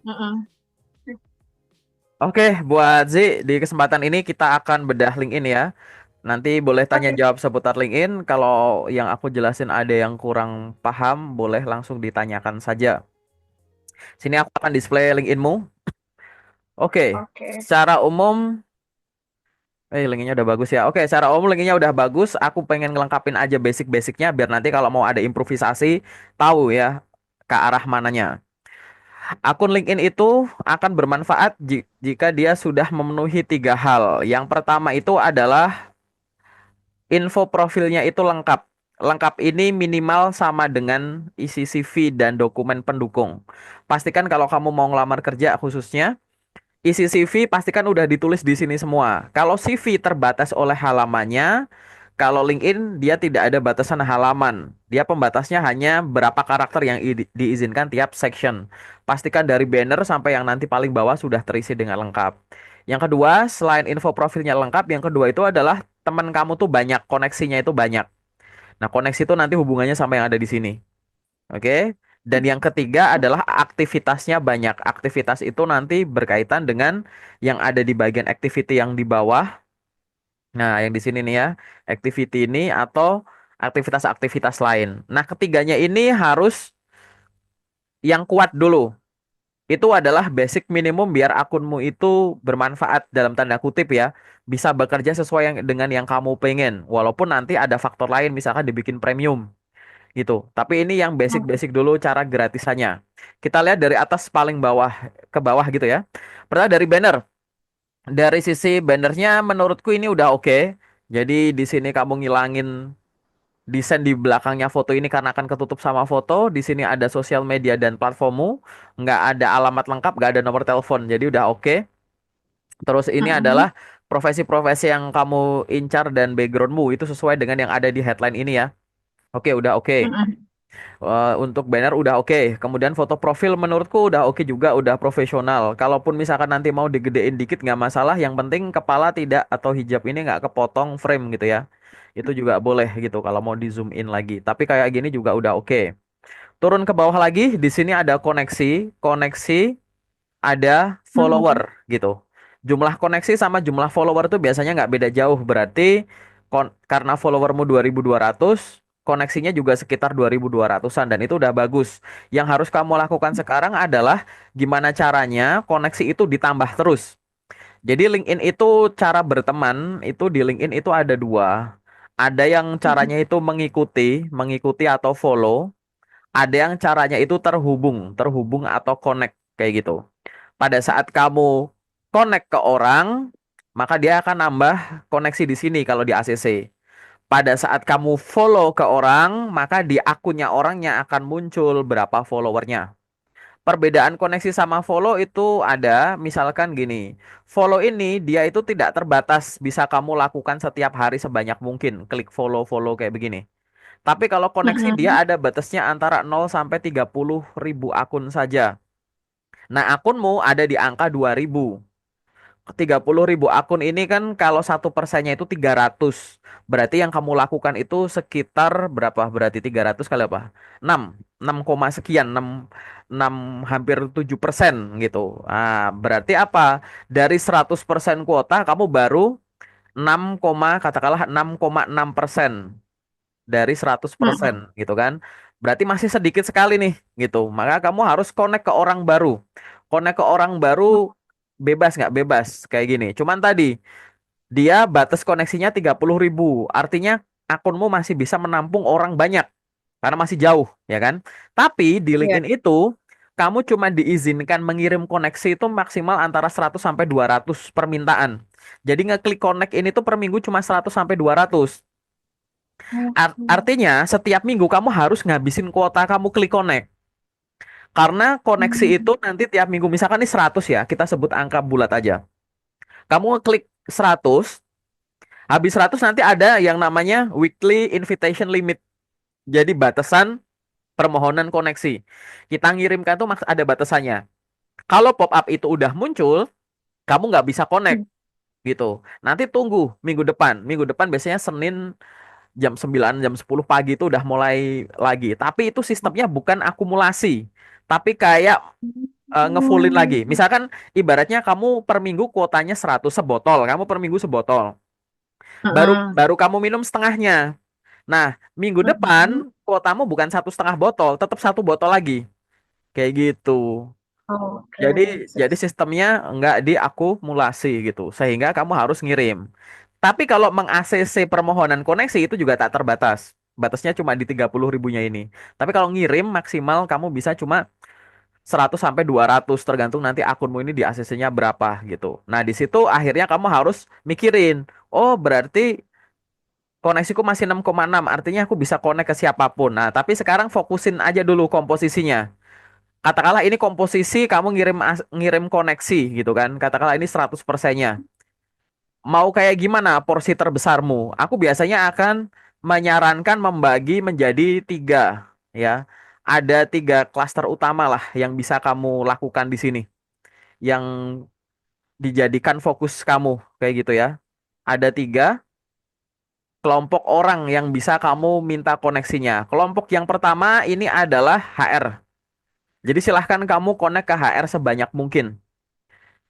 Mm-mm. Oke, buat Z, di kesempatan ini kita akan bedah LinkedIn ya. Nanti boleh tanya Oke, jawab seputar LinkedIn. Kalau yang aku jelasin ada yang kurang paham, boleh langsung ditanyakan saja. Sini aku akan display LinkedIn-mu. Oke, oke. secara umum, LinkedIn-nya udah bagus ya. Oke, secara umum LinkedIn-nya udah bagus. Aku pengen ngelengkapin aja basic-basicnya biar nanti kalau mau ada improvisasi, tahu ya ke arah mananya. Akun LinkedIn itu akan bermanfaat jika dia sudah memenuhi tiga hal. Yang pertama itu adalah info profilnya itu lengkap. Lengkap ini minimal sama dengan isi CV dan dokumen pendukung. Pastikan kalau kamu mau ngelamar kerja khususnya, isi CV pastikan udah ditulis di sini semua. Kalau CV terbatas oleh halamannya, kalau LinkedIn dia tidak ada batasan halaman. Dia pembatasnya hanya berapa karakter yang diizinkan tiap section. Pastikan dari banner sampai yang nanti paling bawah sudah terisi dengan lengkap. Yang kedua, selain info profilnya lengkap, yang kedua itu adalah teman kamu tuh banyak, koneksinya itu banyak. Nah, koneksi itu nanti hubungannya sama yang ada di sini. Oke. Dan yang ketiga adalah aktivitasnya banyak. Aktivitas itu nanti berkaitan dengan yang ada di bagian activity yang di bawah. Nah, yang di sini nih ya, activity ini atau aktivitas-aktivitas lain. Nah, ketiganya ini harus yang kuat dulu. Itu adalah basic minimum biar akunmu itu bermanfaat dalam tanda kutip ya. Bisa bekerja sesuai dengan yang kamu pengen. Walaupun nanti ada faktor lain, misalkan dibikin premium gitu. Tapi ini yang basic-basic dulu cara gratisannya. Kita lihat dari atas paling bawah ke bawah gitu ya. Pertama dari banner. Dari sisi bannernya menurutku ini udah oke. Jadi di sini kamu ngilangin desain di belakangnya foto ini karena akan ketutup sama foto. Di sini ada sosial media dan platformmu. Nggak ada alamat lengkap, nggak ada nomor telepon. Jadi udah oke. Terus ini Mm-mm. adalah profesi-profesi yang kamu incar dan backgroundmu itu sesuai dengan yang ada di headline ini ya. Oke, udah oke. Mm-mm. Untuk banner udah oke. Kemudian foto profil menurutku udah oke juga, udah profesional. Kalaupun misalkan nanti mau digedein dikit nggak masalah. Yang penting kepala tidak atau hijab ini nggak kepotong frame gitu ya. Itu juga boleh gitu kalau mau di zoom in lagi. Tapi kayak gini juga udah oke. Turun ke bawah lagi, di sini ada koneksi, koneksi ada Mm-mm. follower gitu. Jumlah koneksi sama jumlah follower tuh biasanya nggak beda jauh. Berarti karena followermu 2.200, koneksinya juga sekitar 2.200-an dan itu udah bagus. Yang harus kamu lakukan sekarang adalah gimana caranya koneksi itu ditambah terus. Jadi LinkedIn itu cara berteman itu di LinkedIn itu ada dua. Ada yang caranya itu mengikuti, mengikuti atau follow. Ada yang caranya itu terhubung, terhubung atau connect kayak gitu. Pada saat kamu connect ke orang, maka dia akan nambah koneksi di sini kalau di ACC. Pada saat kamu follow ke orang, maka di akunnya orangnya akan muncul berapa followernya. Perbedaan koneksi sama follow itu ada, misalkan gini, follow ini dia itu tidak terbatas, bisa kamu lakukan setiap hari sebanyak mungkin, klik follow-follow kayak begini. Tapi kalau koneksi dia Mm-mm. ada batasnya antara 0 sampai 30 ribu akun saja. Nah, akunmu ada di angka 2.000. 30 ribu akun ini kan kalau 1%-nya itu 300. Berarti yang kamu lakukan itu sekitar berapa? Berarti 300 kali apa? 6, 6 koma sekian, 6 hampir 7% gitu. Ah, berarti apa? Dari 100% kuota kamu baru katakanlah 6,6% dari 100% Mm-mm. gitu kan. Berarti masih sedikit sekali nih gitu. Maka kamu harus connect ke orang baru. Connect ke orang baru bebas nggak bebas kayak gini. Cuman tadi dia batas koneksinya 30 ribu. Artinya akunmu masih bisa menampung orang banyak karena masih jauh ya kan. Tapi di Iya. LinkedIn itu kamu cuma diizinkan mengirim koneksi itu maksimal antara 100 sampai 200 permintaan. Jadi ngeklik connect ini tuh per minggu cuma 100 sampai 200. Mm-mm. Artinya setiap minggu kamu harus ngabisin kuota kamu klik connect. Karena koneksi itu Mm-mm. nanti tiap minggu misalkan ini 100 ya, kita sebut angka bulat aja. Kamu ngeklik 100, habis 100 nanti ada yang namanya weekly invitation limit. Jadi batasan permohonan koneksi. Kita ngirimkan tuh ada batasannya. Kalau pop up itu udah muncul, kamu nggak bisa connect gitu. Nanti tunggu minggu depan. Minggu depan biasanya Senin jam 9 jam 10 pagi itu udah mulai lagi. Tapi itu sistemnya bukan akumulasi. Tapi kayak ngefullin lagi. Hmm. Misalkan ibaratnya kamu per minggu kuotanya 100 sebotol, kamu per minggu sebotol. Baru Heeh. baru kamu minum setengahnya. Nah, minggu depan Mhm. kuotamu bukan 1,5 botol, tetap 1 botol lagi. Kayak gitu. Oke. Jadi Sip, jadi sip. sistemnya nggak diakumulasi gitu, sehingga kamu harus ngirim. Tapi kalau meng-ACC permohonan koneksi itu juga tak terbatas. Batasnya cuma di 30 ribunya ini. Tapi kalau ngirim maksimal kamu bisa cuma 100 sampai 200 tergantung nanti akunmu ini di ACC-nya berapa gitu. Nah, di situ akhirnya kamu harus mikirin, oh berarti koneksiku masih 6,6, artinya aku bisa connect ke siapapun. Nah, tapi sekarang fokusin aja dulu komposisinya. Katakanlah ini komposisi kamu ngirim koneksi gitu kan. Katakanlah ini 100%-nya. Mau kayak gimana porsi terbesarmu? Aku biasanya akan menyarankan membagi menjadi tiga, ya. Ada tiga klaster utama lah yang bisa kamu lakukan di sini, yang dijadikan fokus kamu kayak gitu ya. Ada tiga kelompok orang yang bisa kamu minta koneksinya. Kelompok yang pertama ini adalah HR. Jadi silahkan kamu connect ke HR sebanyak mungkin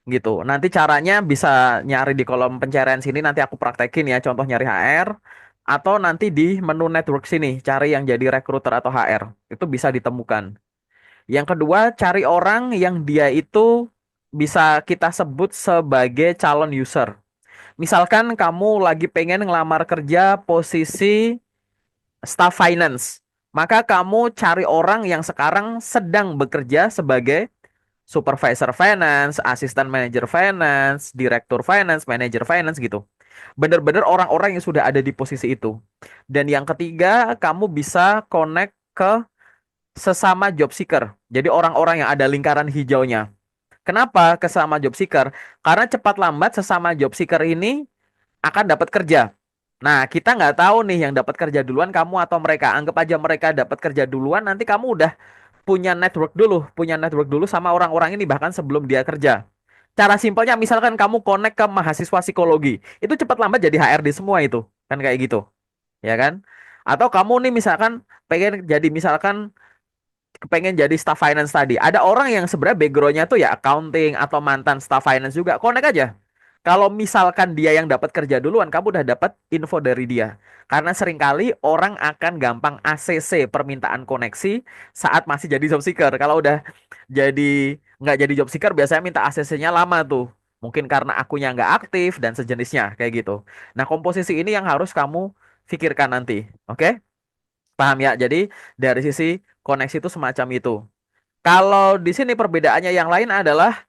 gitu. Nanti caranya bisa nyari di kolom pencarian sini, nanti aku praktekin ya contoh nyari HR, atau nanti di menu network sini cari yang jadi recruiter atau HR. Itu bisa ditemukan. Yang kedua, cari orang yang dia itu bisa kita sebut sebagai calon user. Misalkan kamu lagi pengen ngelamar kerja posisi staff finance, maka kamu cari orang yang sekarang sedang bekerja sebagai supervisor finance, asisten manager finance, direktur finance, manager finance gitu. Bener-bener orang-orang yang sudah ada di posisi itu. Dan yang ketiga, kamu bisa connect ke sesama job seeker. Jadi orang-orang yang ada lingkaran hijaunya. Kenapa ke sesama job seeker? Karena cepat lambat sesama job seeker ini akan dapat kerja. Nah, kita nggak tahu nih yang dapat kerja duluan kamu atau mereka. Anggap aja mereka dapat kerja duluan, nanti kamu udah punya network dulu sama orang-orang ini bahkan sebelum dia kerja. Cara simpelnya misalkan kamu connect ke mahasiswa psikologi, itu cepat lambat jadi HRD semua itu. Kan kayak gitu, ya kan? Atau kamu nih misalkan pengen jadi misalkan pengen jadi staff finance tadi. Ada orang yang sebenarnya backgroundnya tuh ya accounting atau mantan staff finance juga. Connect aja. Kalau misalkan dia yang dapat kerja duluan, kamu udah dapat info dari dia. Karena seringkali orang akan gampang ACC permintaan koneksi saat masih jadi job seeker. Kalau udah jadi nggak jadi job seeker, biasanya minta ACC-nya lama tuh. Mungkin karena akunnya nggak aktif dan sejenisnya kayak gitu. Nah, komposisi ini yang harus kamu pikirkan nanti. Oke? Paham ya? Jadi dari sisi koneksi itu semacam itu. Kalau di sini perbedaannya yang lain adalah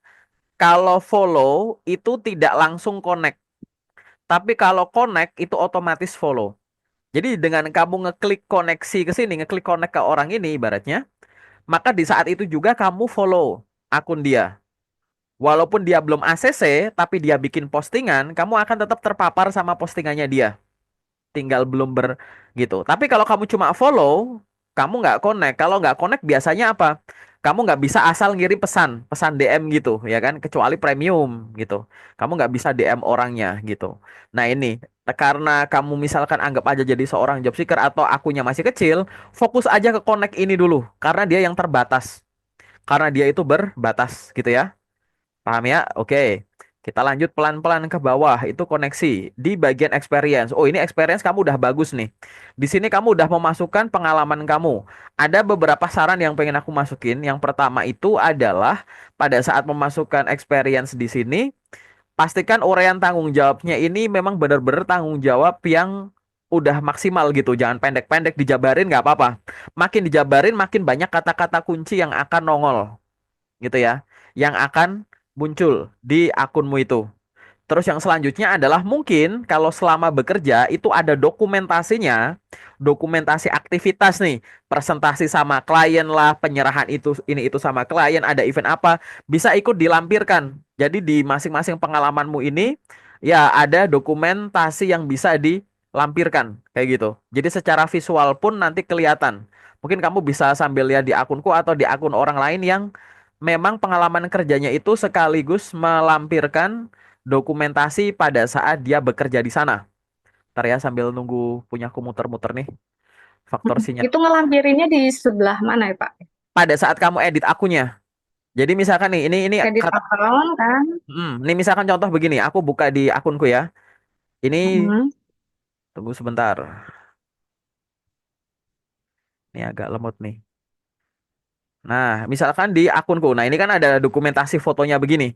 kalau follow itu tidak langsung connect, tapi kalau connect itu otomatis follow. Jadi dengan kamu ngeklik koneksi ke sini, ngeklik connect ke orang ini ibaratnya, maka di saat itu juga kamu follow akun dia. Walaupun dia belum ACC, tapi dia bikin postingan, kamu akan tetap terpapar sama postingannya dia. Tinggal belum gitu. Tapi kalau kamu cuma follow, kamu nggak connect. Kalau nggak connect biasanya apa? Kamu nggak bisa asal ngirim pesan, pesan DM gitu, ya kan? Kecuali premium gitu. Kamu nggak bisa DM orangnya gitu. Nah ini, karena kamu misalkan anggap aja jadi seorang job seeker atau akunnya masih kecil, fokus aja ke connect ini dulu. Karena dia yang terbatas. Karena dia itu berbatas gitu ya. Paham ya? Oke. Kita lanjut pelan-pelan ke bawah. Itu koneksi. Di bagian experience. Oh, ini experience kamu udah bagus nih. Di sini kamu udah memasukkan pengalaman kamu. Ada beberapa saran yang pengen aku masukin. Yang pertama itu adalah pada saat memasukkan experience di sini, pastikan uraian tanggung jawabnya ini memang benar-benar tanggung jawab yang udah maksimal gitu. Jangan pendek-pendek dijabarin nggak apa-apa. Makin dijabarin, makin banyak kata-kata kunci yang akan nongol gitu ya, yang akan muncul di akunmu itu. Terus yang selanjutnya adalah mungkin kalau selama bekerja itu ada dokumentasinya, dokumentasi aktivitas nih, presentasi sama klien lah, penyerahan itu ini itu sama klien, ada event apa, bisa ikut dilampirkan. Jadi di masing-masing pengalamanmu ini ya ada dokumentasi yang bisa dilampirkan kayak gitu. Jadi secara visual pun nanti kelihatan. Mungkin kamu bisa sambil lihat di akunku atau di akun orang lain yang memang pengalaman kerjanya itu sekaligus melampirkan dokumentasi pada saat dia bekerja di sana. Ntar ya sambil nunggu punya aku muter-muter nih faktor sinyal. Itu ngelampirinnya di sebelah mana ya, Pak? Pada saat kamu edit akunnya, Jadi misalkan nih, ini Edit kata, account kan. ini misalkan contoh begini, aku buka di akunku ya. Ini Mm-mm. tunggu sebentar. Ini agak lemot nih. Nah, misalkan di akunku. Nah, ini kan ada dokumentasi fotonya begini.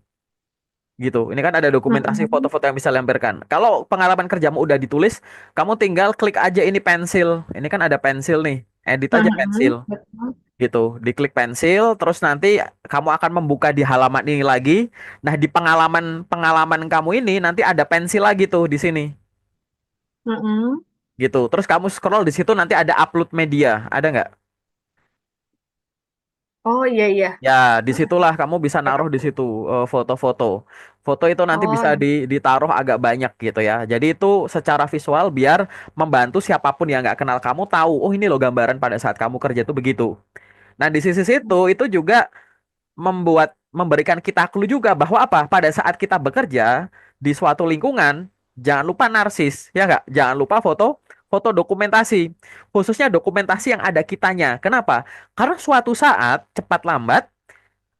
Gitu. Ini kan ada dokumentasi Mm-mm. foto-foto yang bisa dilampirkan. Kalau pengalaman kerjamu udah ditulis, kamu tinggal klik aja ini pensil. Ini kan ada pensil nih. Edit aja pensil. Mm-mm. Betul. Gitu. Diklik pensil, terus nanti kamu akan membuka di halaman ini lagi. Nah, di pengalaman kamu ini nanti ada pensil lagi tuh di sini. Mm-mm. Gitu. Terus kamu scroll di situ nanti ada upload media. Ada nggak? Oh iya iya. Ya, disitulah kamu bisa Ya. naruh di situ foto-foto. Foto itu nanti bisa Oh. ditaruh agak banyak gitu ya. Jadi itu secara visual biar membantu siapapun yang nggak kenal kamu tahu, oh ini loh gambaran pada saat kamu kerja itu begitu. Nah, di sisi situ itu juga memberikan kita clue juga bahwa apa? Pada saat kita bekerja di suatu lingkungan, jangan lupa narsis, ya nggak? Jangan lupa foto dokumentasi, khususnya dokumentasi yang ada kitanya. Kenapa? Karena suatu saat cepat lambat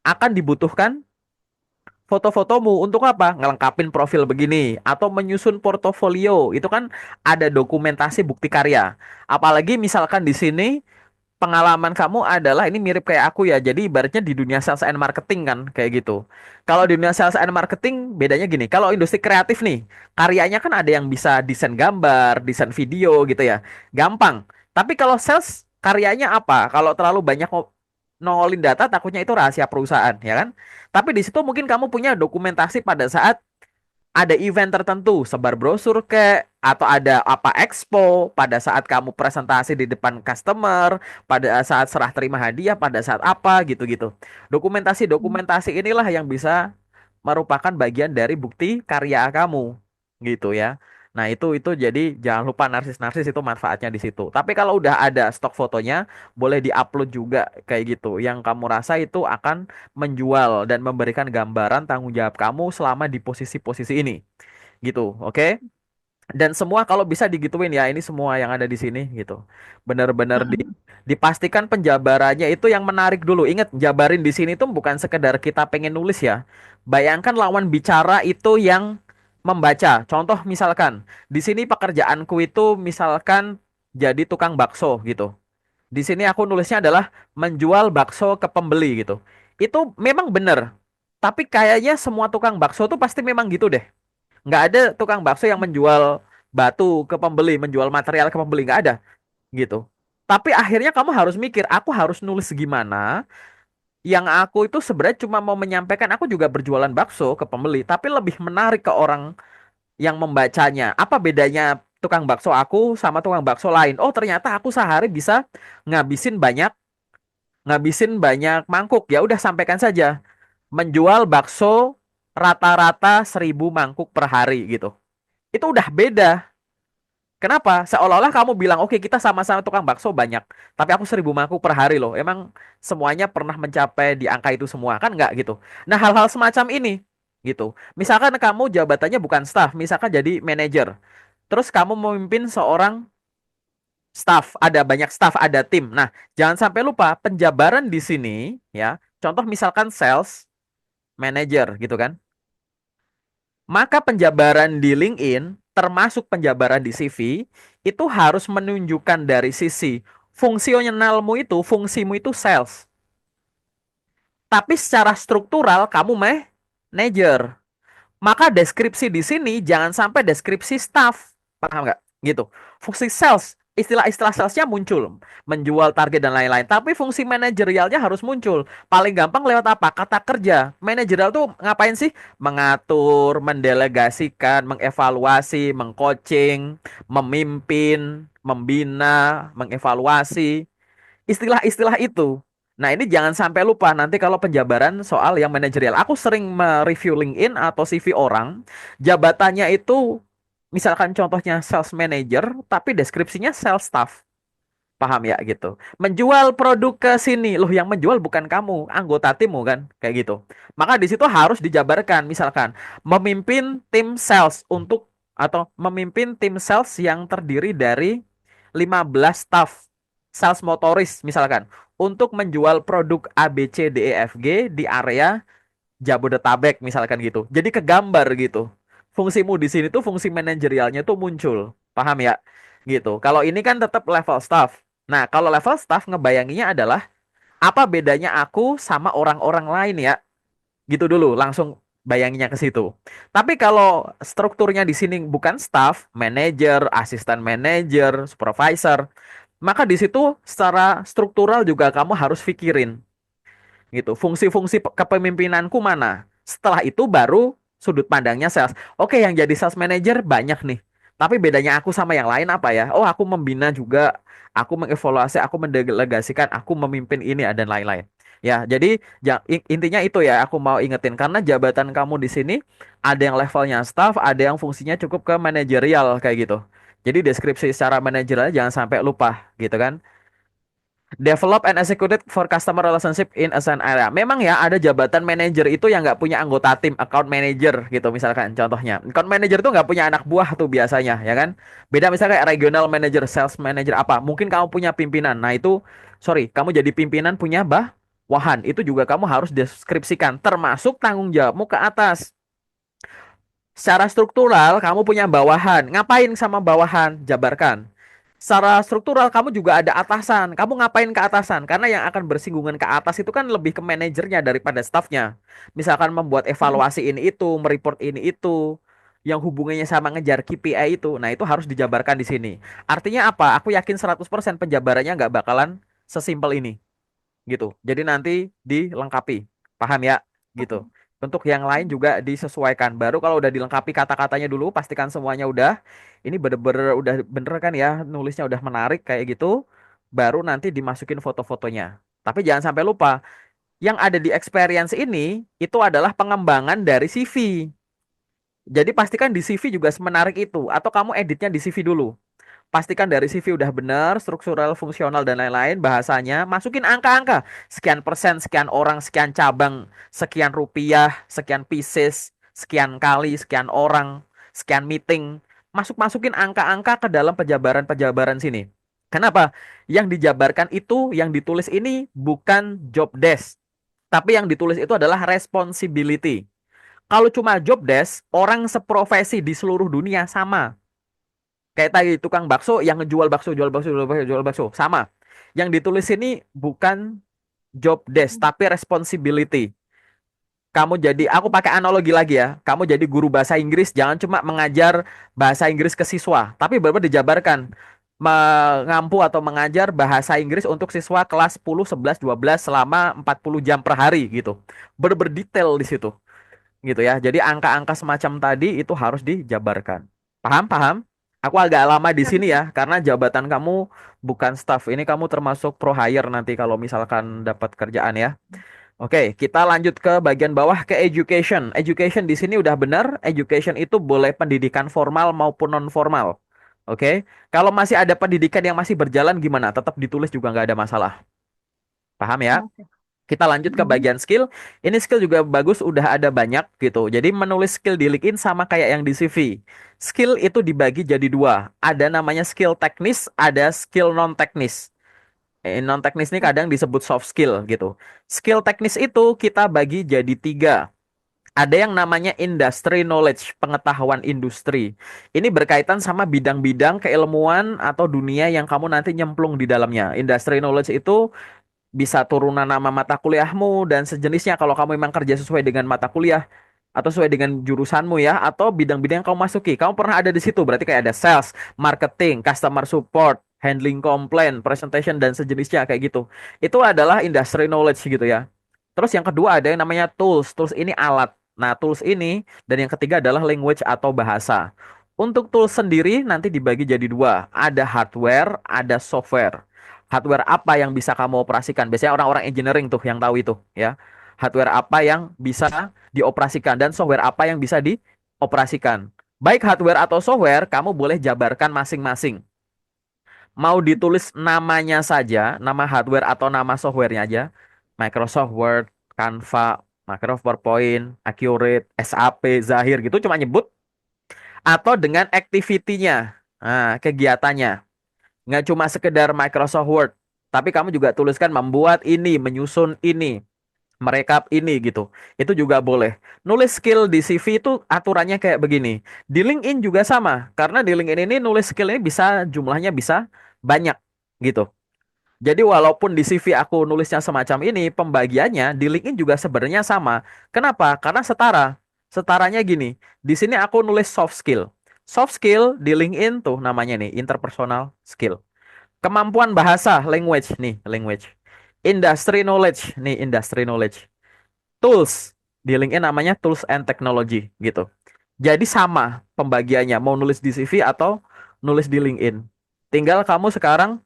akan dibutuhkan foto-fotomu untuk apa? Ngelengkapin profil begini atau menyusun portofolio. Itu kan ada dokumentasi bukti karya. Apalagi misalkan di sini pengalaman kamu adalah ini mirip kayak aku ya. Jadi ibaratnya di dunia sales and marketing kan kayak gitu. Kalau di dunia sales and marketing bedanya gini. Kalau industri kreatif nih, karyanya kan ada yang bisa desain gambar, desain video gitu ya. Gampang. Tapi kalau sales karyanya apa? Kalau terlalu banyak nongolin data takutnya itu rahasia perusahaan ya kan. Tapi di situ mungkin kamu punya dokumentasi pada saat ada event tertentu, sebar brosur ke atau ada apa expo pada saat kamu presentasi di depan customer, pada saat serah terima hadiah, pada saat apa gitu-gitu. Dokumentasi-dokumentasi inilah yang bisa merupakan bagian dari bukti karya kamu gitu ya. Nah, itu jadi jangan lupa narsis-narsis itu manfaatnya di situ. Tapi kalau udah ada stok fotonya, boleh diupload juga kayak gitu. Yang kamu rasa itu akan menjual dan memberikan gambaran tanggung jawab kamu selama di posisi-posisi ini. Gitu, oke? Dan semua kalau bisa digituin ya, ini semua yang ada di sini gitu. Benar-benar Mm-mm. dipastikan penjabarannya itu yang menarik dulu. Ingat, jabarin di sini tuh bukan sekedar kita pengen nulis ya. Bayangkan lawan bicara itu yang membaca. Contoh misalkan, di sini pekerjaanku itu misalkan jadi tukang bakso gitu. Di sini aku nulisnya adalah menjual bakso ke pembeli gitu. Itu memang benar. Tapi kayaknya semua tukang bakso tuh pasti memang gitu deh. Nggak ada tukang bakso yang menjual batu ke pembeli, menjual material ke pembeli, nggak ada gitu. Tapi akhirnya kamu harus mikir, aku harus nulis gimana yang aku itu sebenarnya cuma mau menyampaikan aku juga berjualan bakso ke pembeli, tapi lebih menarik ke orang yang membacanya. Apa bedanya tukang bakso aku sama tukang bakso lain? Oh, ternyata aku sehari bisa ngabisin banyak ngabisin banyak mangkuk. Ya udah sampaikan saja. Menjual bakso rata-rata 1.000 mangkuk per hari gitu. Itu udah beda. Kenapa? Seolah-olah kamu bilang, oke kita sama-sama tukang bakso banyak, tapi aku 1.000 mangkuk per hari loh. Emang semuanya pernah mencapai di angka itu semua kan nggak gitu? Nah hal-hal semacam ini gitu. Misalkan kamu jabatannya bukan staff, misalkan jadi manajer, terus kamu memimpin seorang staff, ada banyak staff, ada tim. Nah jangan sampai lupa penjabaran di sini ya. Contoh misalkan sales manager gitu kan. Maka penjabaran di LinkedIn, termasuk penjabaran di CV, itu harus menunjukkan dari sisi fungsionalmu itu, fungsimu itu sales. Tapi secara struktural kamu manager. Maka deskripsi di sini jangan sampai deskripsi staff. Paham nggak? Gitu. Fungsi sales, istilah-istilah salesnya muncul. Menjual target dan lain-lain. Tapi fungsi manajerialnya harus muncul. Paling gampang lewat apa? Kata kerja. Manajerial tuh ngapain sih? Mengatur, mendelegasikan, mengevaluasi, mengcoaching, memimpin, membina, mengevaluasi istilah-istilah itu. Nah, ini jangan sampai lupa nanti kalau penjabaran soal yang manajerial. Aku sering mereview LinkedIn atau CV orang, jabatannya itu misalkan contohnya sales manager, tapi deskripsinya sales staff. Paham ya gitu. Menjual produk ke sini. Loh, yang menjual bukan kamu, anggota timmu kan, kayak gitu. Maka di situ harus dijabarkan misalkan memimpin tim sales untuk atau memimpin tim sales yang terdiri dari 15 staff sales motoris misalkan untuk menjual produk A, B, C, D, E, F, G di area Jabodetabek misalkan gitu. Jadi kegambar gitu. Fungsimu di sini tuh fungsi manajerialnya tuh muncul. Paham ya? Gitu. Kalau ini kan tetap level staff. Nah, kalau level staff ngebayanginya adalah apa bedanya aku sama orang-orang lain ya? Gitu dulu, langsung bayanginnya ke situ. Tapi kalau strukturnya di sini bukan staff, manager, asisten manager, supervisor, maka di situ secara struktural juga kamu harus pikirin gitu. Fungsi-fungsi kepemimpinanku mana? Setelah itu baru sudut pandangnya sales. Oke, yang jadi sales manager banyak nih. Tapi bedanya aku sama yang lain apa ya? Oh, aku membina juga, aku mengevaluasi, aku mendelegasikan, aku memimpin ini dan lain-lain. Ya, jadi intinya itu ya aku mau ingetin karena jabatan kamu di sini ada yang levelnya staff, ada yang fungsinya cukup ke manajerial kayak gitu. Jadi deskripsi secara manajerial jangan sampai lupa gitu kan. Develop and execute for customer relationship in assigned area. Memang ya ada jabatan manager itu yang nggak punya anggota tim, account manager gitu misalkan contohnya. Account manager tuh nggak punya anak buah tuh biasanya ya kan. Beda misalnya kayak regional manager, sales manager apa. Mungkin kamu punya pimpinan. Nah itu, sorry, kamu jadi pimpinan punya bawahan. Itu juga kamu harus deskripsikan termasuk tanggung jawabmu ke atas. Secara struktural, kamu punya bawahan. Ngapain sama bawahan? Jabarkan. Secara struktural, kamu juga ada atasan. Kamu ngapain ke atasan? Karena yang akan bersinggungan ke atas itu kan lebih ke manajernya daripada stafnya. Misalkan membuat evaluasi ini itu, mereport ini itu, yang hubungannya sama ngejar KPI itu. Nah, itu harus dijabarkan di sini. Artinya apa? Aku yakin 100% penjabarannya nggak bakalan sesimpel ini gitu. Jadi nanti dilengkapi. Paham ya? Gitu. Untuk yang lain juga disesuaikan. Baru kalau udah dilengkapi kata-katanya dulu, pastikan semuanya udah. Ini bener-bener udah bener kan ya, nulisnya udah menarik kayak gitu. Baru nanti dimasukin foto-fotonya. Tapi jangan sampai lupa, yang ada di experience ini itu adalah pengembangan dari CV. Jadi pastikan di CV juga semenarik itu. Atau kamu editnya di CV dulu. Pastikan dari CV udah benar, struktural, fungsional, dan lain-lain, bahasanya. Masukin angka-angka. Sekian persen, sekian orang, sekian cabang, sekian rupiah, sekian pieces, sekian kali, sekian orang, sekian meeting. Masukin angka-angka ke dalam pejabaran-pejabaran sini. Kenapa? Yang dijabarkan itu, yang ditulis ini bukan job desk. Tapi yang ditulis itu adalah responsibility. Kalau cuma job desk, orang seprofesi di seluruh dunia sama. Kayak tadi tukang bakso yang ngejual bakso, jual bakso, jual bakso, jual bakso. Sama. Yang ditulis ini bukan job desk, tapi responsibility. Kamu jadi, aku pakai analogi lagi ya. Kamu jadi guru bahasa Inggris, jangan cuma mengajar bahasa Inggris ke siswa, tapi benar-benar dijabarkan. Mengampu atau mengajar bahasa Inggris untuk siswa kelas 10, 11, 12 selama 40 jam per hari gitu. Benar-benar detail di situ. Gitu ya. Jadi angka-angka semacam tadi itu harus dijabarkan. Paham? Paham? Aku agak lama di sini ya, karena jabatan kamu bukan staff. Ini kamu termasuk pro hire nanti kalau misalkan dapat kerjaan ya. Oke, kita lanjut ke bagian bawah ke education. Education di sini udah benar. Education itu boleh pendidikan formal maupun non formal. Oke, kalau masih ada pendidikan yang masih berjalan gimana? Tetap ditulis juga nggak ada masalah. Paham ya? Oke. Kita lanjut ke bagian skill. Ini skill juga bagus, udah ada banyak gitu. Jadi menulis skill di LinkedIn sama kayak yang di CV. Skill itu dibagi jadi dua. Ada namanya skill teknis, ada skill non teknis. Non teknis ini kadang disebut soft skill gitu. Skill teknis itu kita bagi jadi tiga. Ada yang namanya industry knowledge, pengetahuan industri. Ini berkaitan sama bidang-bidang keilmuan atau dunia yang kamu nanti nyemplung di dalamnya. Industry knowledge itu bisa turunan nama mata kuliahmu dan sejenisnya kalau kamu memang kerja sesuai dengan mata kuliah atau sesuai dengan jurusanmu ya atau bidang-bidang yang kamu masuki. Kamu pernah ada di situ berarti kayak ada sales, marketing, customer support, handling complaint, presentation dan sejenisnya kayak gitu. Itu adalah industry knowledge gitu ya. Terus yang kedua ada yang namanya tools. Tools ini alat. Nah, tools ini dan yang ketiga adalah language atau bahasa. Untuk tools sendiri nanti dibagi jadi dua. Ada hardware, ada software. Hardware apa yang bisa kamu operasikan? Biasanya orang-orang engineering tuh yang tahu itu ya. Hardware apa yang bisa dioperasikan dan software apa yang bisa dioperasikan. Baik hardware atau software, kamu boleh jabarkan masing-masing. Mau ditulis namanya saja, nama hardware atau nama softwarenya aja. Microsoft Word, Canva, Microsoft PowerPoint, Accurate, SAP, Zahir gitu cuma nyebut. Atau dengan activity-nya, nah, kegiatannya. Nggak cuma sekedar Microsoft Word. Tapi kamu juga tuliskan membuat ini, menyusun ini, merekap ini gitu. Itu juga boleh. Nulis skill di CV itu aturannya kayak begini. Di LinkedIn juga sama, karena di LinkedIn ini nulis skill ini bisa jumlahnya bisa banyak gitu. Jadi walaupun di CV aku nulisnya semacam ini, pembagiannya di LinkedIn juga sebenarnya sama. Kenapa? Karena setara. Setaranya gini. Di sini aku nulis soft skill. Soft skill di LinkedIn tuh namanya nih interpersonal skill. Kemampuan bahasa, language nih, language. Industry knowledge nih, industry knowledge. Tools di LinkedIn namanya tools and technology gitu. Jadi sama pembagiannya, mau nulis di CV atau nulis di LinkedIn. Tinggal kamu sekarang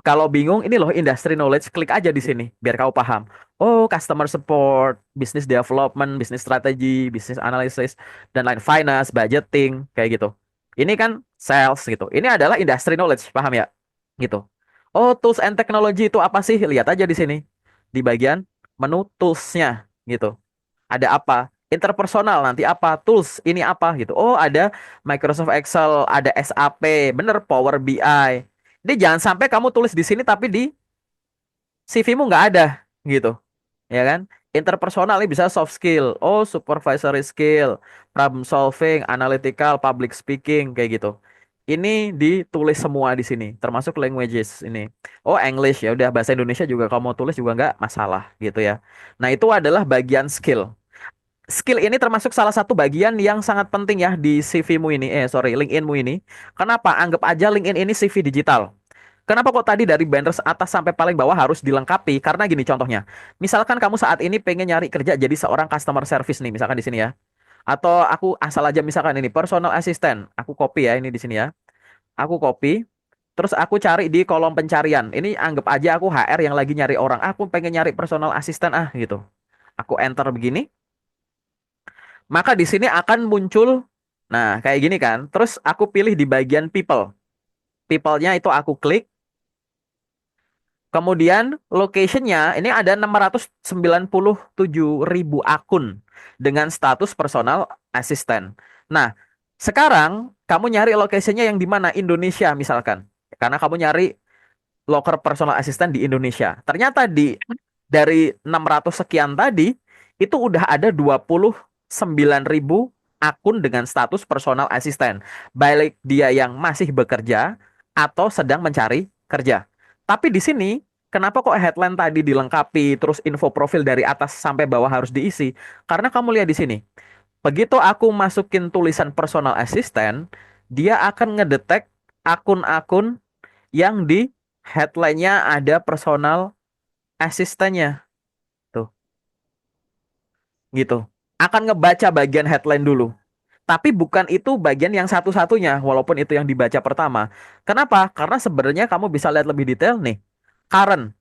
kalau bingung, ini loh industry knowledge, klik aja di sini biar kamu paham. Oh, customer support, business development, business strategy, business analysis, dan lain finance, budgeting, kayak gitu. Ini kan sales gitu. Ini adalah industry knowledge, paham ya? Gitu. Oh, tools and technology itu apa sih? Lihat aja di sini. Di bagian menu toolsnya gitu. Ada apa? Interpersonal nanti apa? Tools ini apa gitu. Oh, ada Microsoft Excel, ada SAP, bener Power BI. Jadi jangan sampai kamu tulis di sini tapi di CV-mu nggak ada gitu, ya kan? Interpersonal ini bisa soft skill, oh supervisory skill, problem solving, analytical, public speaking kayak gitu. Ini ditulis semua di sini, termasuk languages ini. Oh English ya udah bahasa Indonesia juga kamu mau tulis juga nggak masalah gitu ya. Nah itu adalah bagian skill. Skill ini termasuk salah satu bagian yang sangat penting ya di CV-mu ini, sorry, LinkedIn-mu ini. Kenapa? Anggap aja LinkedIn ini CV digital. Kenapa kok tadi dari banner atas sampai paling bawah harus dilengkapi? Karena gini contohnya. Misalkan kamu saat ini pengen nyari kerja jadi seorang customer service nih, misalkan di sini ya. Atau aku asal aja misalkan ini personal assistant. Aku copy ya ini di sini ya. Aku copy. Terus aku cari di kolom pencarian. Ini anggap aja aku HR yang lagi nyari orang. Aku pengen nyari personal assistant gitu. Aku enter begini. Maka di sini akan muncul, nah kayak gini kan. Terus aku pilih di bagian people. People-nya itu aku klik. Kemudian location-nya ini ada 697.000 akun dengan status personal assistant. Nah, sekarang kamu nyari location-nya yang di mana? Indonesia misalkan. Karena kamu nyari loker personal assistant di Indonesia. Ternyata dari 600 sekian tadi itu udah ada 29.000 akun dengan status personal assistant. Baik dia yang masih bekerja atau sedang mencari kerja. Tapi di sini kenapa kok headline tadi dilengkapi terus info profil dari atas sampai bawah harus diisi? Karena kamu lihat di sini. Begitu aku masukin tulisan personal assistant, dia akan ngedetek akun-akun yang di headline-nya ada personal asistennya tuh gitu. Akan ngebaca bagian headline dulu. Tapi bukan itu bagian yang satu-satunya walaupun itu yang dibaca pertama. Kenapa? Karena sebenarnya kamu bisa lihat lebih detail nih. Current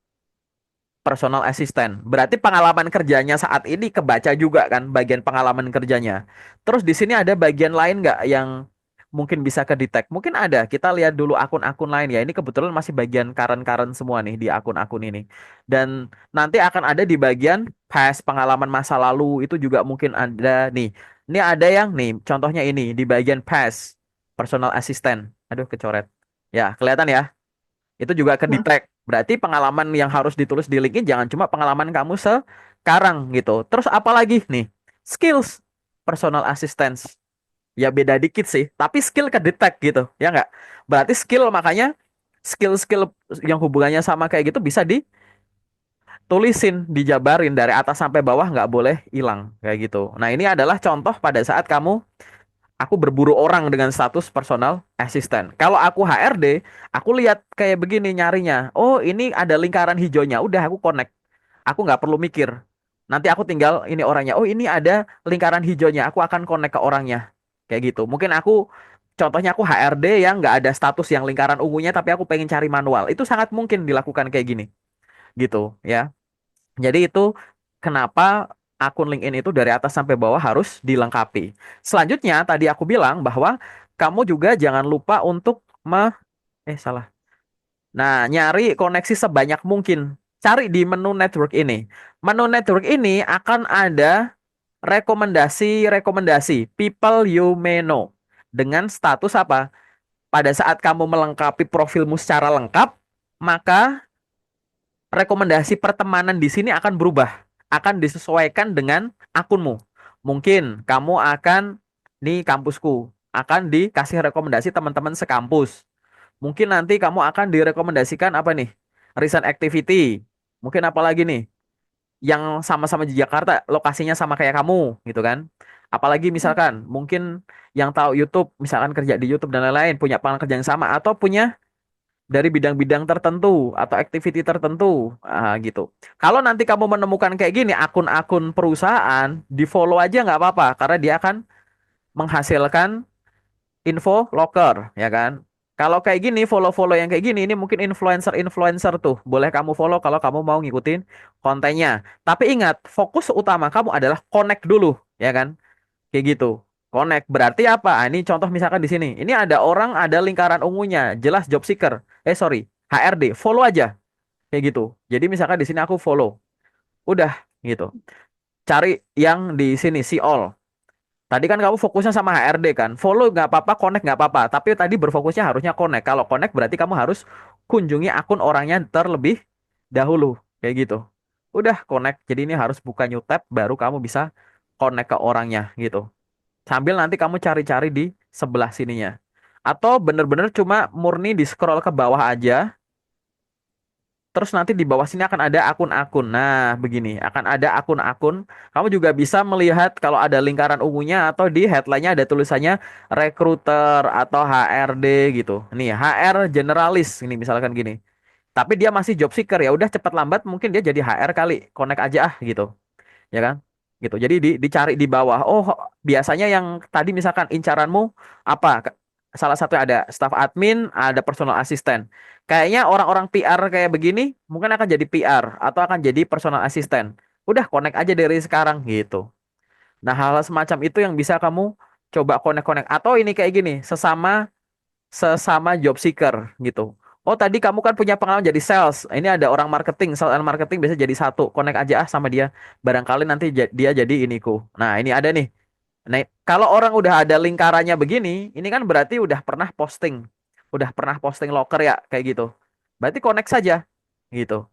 personal assistant. Berarti pengalaman kerjanya saat ini kebaca juga kan bagian pengalaman kerjanya. Terus di sini ada bagian lain nggak yang mungkin bisa kedetek? Mungkin ada. Kita lihat dulu akun-akun lain ya. Ini kebetulan masih bagian current-current semua nih di akun-akun ini. Dan nanti akan ada di bagian past pengalaman masa lalu itu juga mungkin ada nih. Ini ada yang nih contohnya ini di bagian past personal assistant. Aduh kecoret. Ya, kelihatan ya. Itu juga Hmm. kedetek. Berarti pengalaman yang harus ditulis di LinkedIn jangan cuma pengalaman kamu sekarang gitu. Terus apa lagi nih? Skills personal assistance. Ya beda dikit sih, tapi skill kedetek gitu, ya nggak? Berarti skill makanya skill-skill yang hubungannya sama kayak gitu bisa ditulisin, dijabarin dari atas sampai bawah nggak boleh hilang kayak gitu. Nah ini adalah contoh pada saat aku berburu orang dengan status personal assistant. Kalau aku HRD, aku lihat kayak begini nyarinya. Oh, ini ada lingkaran hijaunya. Udah aku connect. Aku nggak perlu mikir. Nanti aku tinggal ini orangnya. Oh, ini ada lingkaran hijaunya. Aku akan connect ke orangnya. Kayak gitu. Mungkin contohnya aku HRD yang nggak ada status yang lingkaran ungunya, tapi aku pengen cari manual. Itu sangat mungkin dilakukan kayak gini. Gitu ya. Jadi itu kenapa akun LinkedIn itu dari atas sampai bawah harus dilengkapi. Selanjutnya tadi aku bilang bahwa kamu juga jangan lupa untuk salah. Nah, nyari koneksi sebanyak mungkin. Cari di menu network ini. Menu network ini akan ada rekomendasi-rekomendasi people you may know dengan status apa? Pada saat kamu melengkapi profilmu secara lengkap, maka rekomendasi pertemanan di sini akan berubah, akan disesuaikan dengan akunmu. Mungkin kamu akan di kampusku, akan dikasih rekomendasi teman-teman sekampus. Mungkin nanti kamu akan direkomendasikan apa nih? Recent activity. Mungkin apa lagi nih? Yang sama-sama di Jakarta, lokasinya sama kayak kamu, gitu kan? Apalagi misalkan, mungkin yang tahu YouTube, misalkan kerja di YouTube dan lain-lain, punya pengalaman kerja yang sama, atau punya dari bidang-bidang tertentu atau activity tertentu gitu. Kalau nanti kamu menemukan kayak gini akun-akun perusahaan, di follow aja nggak apa-apa karena dia akan menghasilkan info loker, ya kan? Kalau kayak gini, follow-follow yang kayak gini, ini mungkin influencer-influencer tuh. Boleh kamu follow kalau kamu mau ngikutin kontennya. Tapi ingat, fokus utama kamu adalah connect dulu, ya kan? Kayak gitu. Connect berarti apa? Ah, ini contoh misalkan di sini. Ini ada orang, ada lingkaran ungunya, jelas job seeker. Sorry, HRD. Follow aja, kayak gitu. Jadi misalkan di sini aku follow. Udah gitu. Cari yang di sini see all. Tadi kan kamu fokusnya sama HRD kan. Follow nggak apa-apa, connect nggak apa-apa. Tapi tadi berfokusnya harusnya connect. Kalau connect berarti kamu harus kunjungi akun orangnya terlebih dahulu, kayak gitu. Udah connect. Jadi ini harus buka new tab baru kamu bisa connect ke orangnya gitu. Sambil nanti kamu cari-cari di sebelah sininya. Atau bener-bener cuma murni di scroll ke bawah aja. Terus nanti di bawah sini akan ada akun-akun. Nah, begini, akan ada akun-akun. Kamu juga bisa melihat kalau ada lingkaran ungunya atau di headline-nya ada tulisannya recruiter atau HRD gitu. Nih, HR generalis ini misalkan gini. Tapi dia masih job seeker ya udah cepat lambat mungkin dia jadi HR kali. Connect aja gitu, ya kan? Gitu. Jadi dicari di bawah. Oh, biasanya yang tadi misalkan incaranmu apa? Salah satu ada staff admin, ada personal assistant. Kayaknya orang-orang PR kayak begini mungkin akan jadi PR atau akan jadi personal assistant. Udah connect aja dari sekarang gitu. Nah, hal semacam itu yang bisa kamu coba connect-connect atau ini kayak gini, sesama sesama job seeker gitu. Oh, tadi kamu kan punya pengalaman jadi sales. Ini ada orang marketing, sales and marketing biasa jadi satu. Connect aja sama dia. Barangkali nanti dia jadi iniku. Nah, ini ada nih. Nah, kalau orang udah ada lingkarannya begini, ini kan berarti udah pernah posting. Udah pernah posting loker ya, kayak gitu. Berarti connect saja gitu.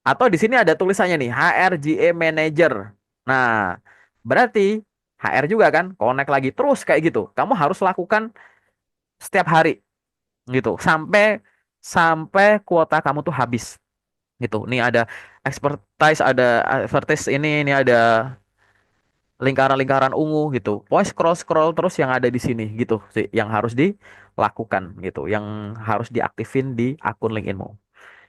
Atau di sini ada tulisannya nih, HRGA Manager. Nah, berarti HR juga kan, connect lagi terus kayak gitu. Kamu harus lakukan setiap hari gitu sampai sampai kuota kamu tuh habis gitu. Nih ada expertise, ada advertise ini ada lingkaran-lingkaran ungu gitu. Pokoknya scroll-scroll terus yang ada di sini gitu sih yang harus dilakukan gitu, yang harus diaktifin di akun LinkedInmu.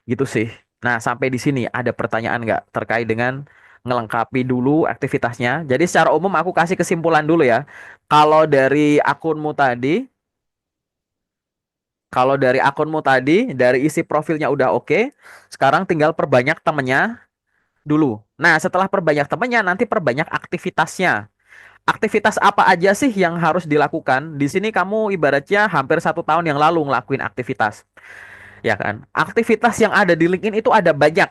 Gitu sih. Nah, sampai di sini ada pertanyaan nggak terkait dengan ngelengkapi dulu aktivitasnya. Jadi secara umum aku kasih kesimpulan dulu ya. Kalau dari akunmu tadi Kalau dari akunmu tadi, dari isi profilnya udah oke, sekarang tinggal perbanyak temennya dulu. Nah, setelah perbanyak temennya, nanti perbanyak aktivitasnya. Aktivitas apa aja sih yang harus dilakukan? Di sini kamu ibaratnya hampir 1 tahun yang lalu ngelakuin aktivitas, ya kan? Aktivitas yang ada di LinkedIn itu ada banyak.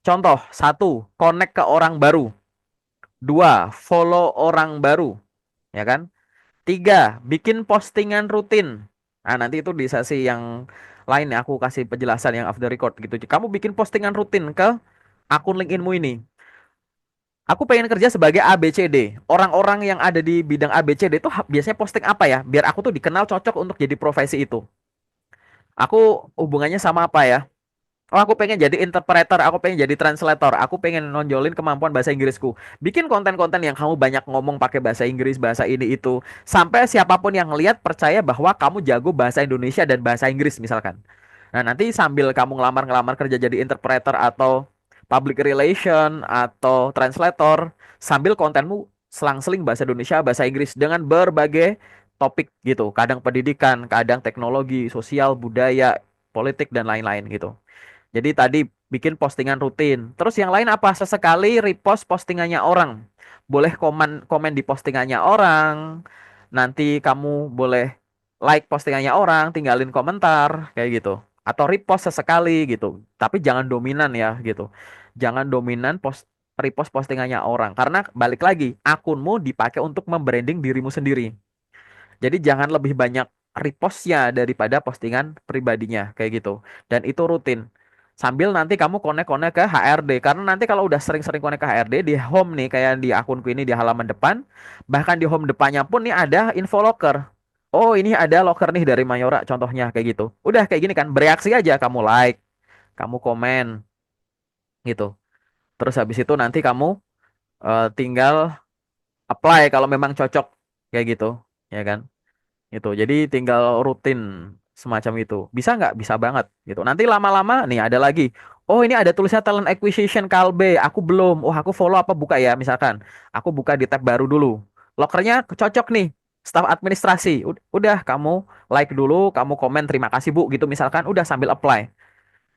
Contoh, satu, connect ke orang baru. Dua, follow orang baru, ya kan? Tiga, bikin postingan rutin. Nah, nanti itu di sesi yang lain ya, aku kasih penjelasan yang off the record gitu. Kamu bikin postingan rutin ke akun LinkedInmu ini. Aku pengen kerja sebagai ABCD. Orang-orang yang ada di bidang ABCD itu biasanya posting apa ya? Biar aku tuh dikenal cocok untuk jadi profesi itu. Aku hubungannya sama apa ya? Oh, aku pengen jadi interpreter, aku pengen jadi translator, aku pengen nonjolin kemampuan bahasa Inggrisku. Bikin konten-konten yang kamu banyak ngomong pakai bahasa Inggris, bahasa ini itu. Sampai siapapun yang lihat percaya bahwa kamu jago bahasa Indonesia dan bahasa Inggris misalkan. Nah, nanti sambil kamu ngelamar-ngelamar kerja jadi interpreter atau public relation atau translator, sambil kontenmu selang-seling bahasa Indonesia, bahasa Inggris dengan berbagai topik gitu. Kadang pendidikan, kadang teknologi, sosial, budaya, politik dan lain-lain gitu. Jadi tadi bikin postingan rutin. Terus yang lain apa? Sesekali repost postingannya orang. Boleh komen komen di postingannya orang. Nanti kamu boleh like postingannya orang, tinggalin komentar kayak gitu. Atau repost sesekali gitu. Tapi jangan dominan ya gitu. Jangan dominan repost postingannya orang karena balik lagi akunmu dipakai untuk membranding dirimu sendiri. Jadi jangan lebih banyak repostnya daripada postingan pribadinya kayak gitu. Dan itu rutin. Sambil nanti kamu connect-connect ke HRD. Karena nanti kalau udah sering-sering connect ke HRD di home nih kayak di akunku ini di halaman depan, bahkan di home depannya pun nih ada info locker. Oh, ini ada locker nih dari Mayora contohnya kayak gitu. Udah kayak gini kan, bereaksi aja kamu like, kamu komen gitu. Terus habis itu nanti kamu tinggal apply kalau memang cocok kayak gitu, ya kan? Itu. Jadi tinggal rutin semacam itu. Bisa nggak? Bisa banget gitu. Nanti lama-lama nih ada lagi. Oh, ini ada tulisan talent acquisition Kalbe. Aku belum. Oh, aku follow apa buka ya misalkan. Aku buka di tab baru dulu. Lokernya cocok nih. Staf administrasi. Udah kamu like dulu, kamu komen terima kasih Bu gitu misalkan. Udah sambil apply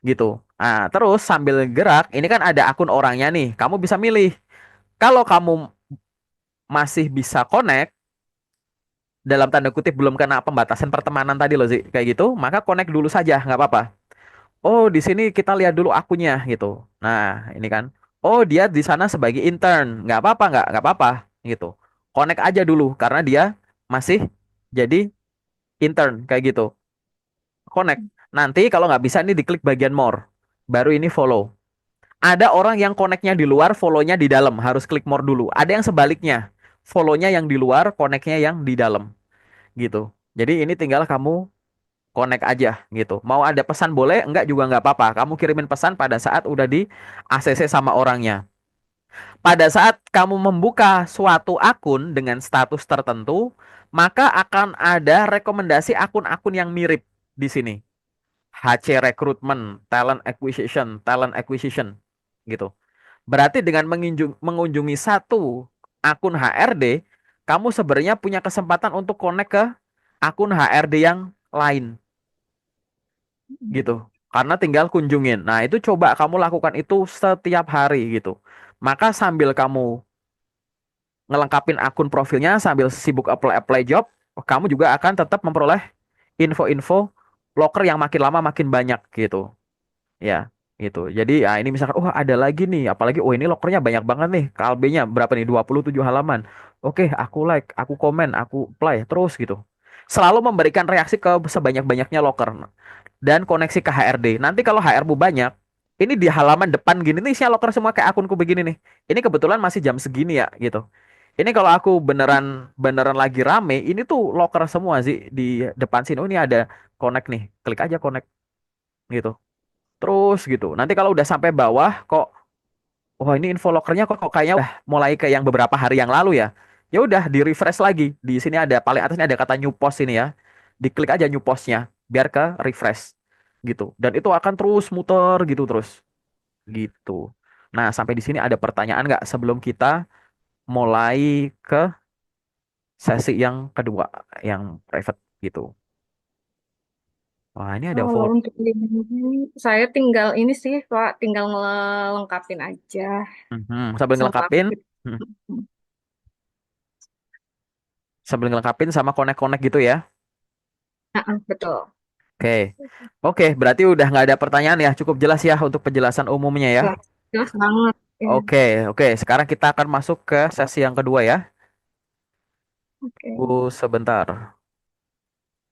gitu. Nah, terus sambil gerak, ini kan ada akun orangnya nih. Kamu bisa milih. Kalau kamu masih bisa connect dalam tanda kutip belum kena pembatasan pertemanan tadi loh sih kayak gitu, maka connect dulu saja nggak apa-apa. Oh, di sini kita lihat dulu akunnya gitu. Nah, ini kan. Oh, dia di sana sebagai intern, nggak apa-apa gitu. Connect aja dulu karena dia masih jadi intern kayak gitu. Connect. Nanti kalau nggak bisa nih diklik bagian more, baru ini follow. Ada orang yang connectnya di luar, follow-nya di dalam, harus klik more dulu. Ada yang sebaliknya, follow-nya yang di luar, connect-nya yang di dalam gitu. Jadi ini tinggal kamu connect aja gitu. Mau ada pesan boleh, enggak juga nggak apa-apa. Kamu kirimin pesan pada saat udah di ACC sama orangnya. Pada saat kamu membuka suatu akun dengan status tertentu, maka akan ada rekomendasi akun-akun yang mirip di sini. HC Recruitment, Talent Acquisition gitu. Berarti dengan mengunjungi satu akun HRD, kamu sebenarnya punya kesempatan untuk connect ke akun HRD yang lain gitu. Karena tinggal kunjungin. Nah, itu coba kamu lakukan itu setiap hari gitu. Maka sambil kamu ngelengkapin akun profilnya, sambil sibuk apply job, kamu juga akan tetap memperoleh info-info loker yang makin lama makin banyak gitu. Ya, gitu. Jadi, ya ini misalkan, oh ada lagi nih, apalagi, oh ini lokernya banyak banget nih, KLB-nya berapa nih, 27 halaman. Oke, aku like, aku komen, aku play, terus gitu. Selalu memberikan reaksi ke sebanyak-banyaknya loker dan koneksi ke HRD. Nanti kalau HRmu banyak, ini di halaman depan gini nih isinya loker semua kayak akunku begini nih. Ini kebetulan masih jam segini ya gitu. Ini kalau aku beneran beneran lagi rame, ini tuh loker semua sih di depan sini. Oh, ini ada connect nih. Klik aja connect gitu. Terus gitu. Nanti kalau udah sampai bawah kok, wah ini info lokernya kok kayaknya udah mulai ke yang beberapa hari yang lalu ya. Ya udah di refresh lagi. Di sini ada paling atas ini ada kata new post ini ya. Diklik aja new postnya biar ke refresh gitu. Dan itu akan terus muter gitu terus gitu. Nah, sampai di sini ada pertanyaan nggak sebelum kita mulai ke sesi yang kedua yang private gitu. Wah, ini ada Kalau for. untuk ini, saya tinggal ini sih, Pak, tinggal ngelengkapin aja Sambil sama ngelengkapin, mhm. Sambil ngelengkapin sama connect-connect gitu ya. betul. Oke, oke, berarti udah nggak ada pertanyaan ya, cukup jelas ya untuk penjelasan umumnya ya. Jelas, jelas banget. Ya. Oke, oke, sekarang kita akan masuk ke sesi yang kedua ya. Oke. Tunggu sebentar.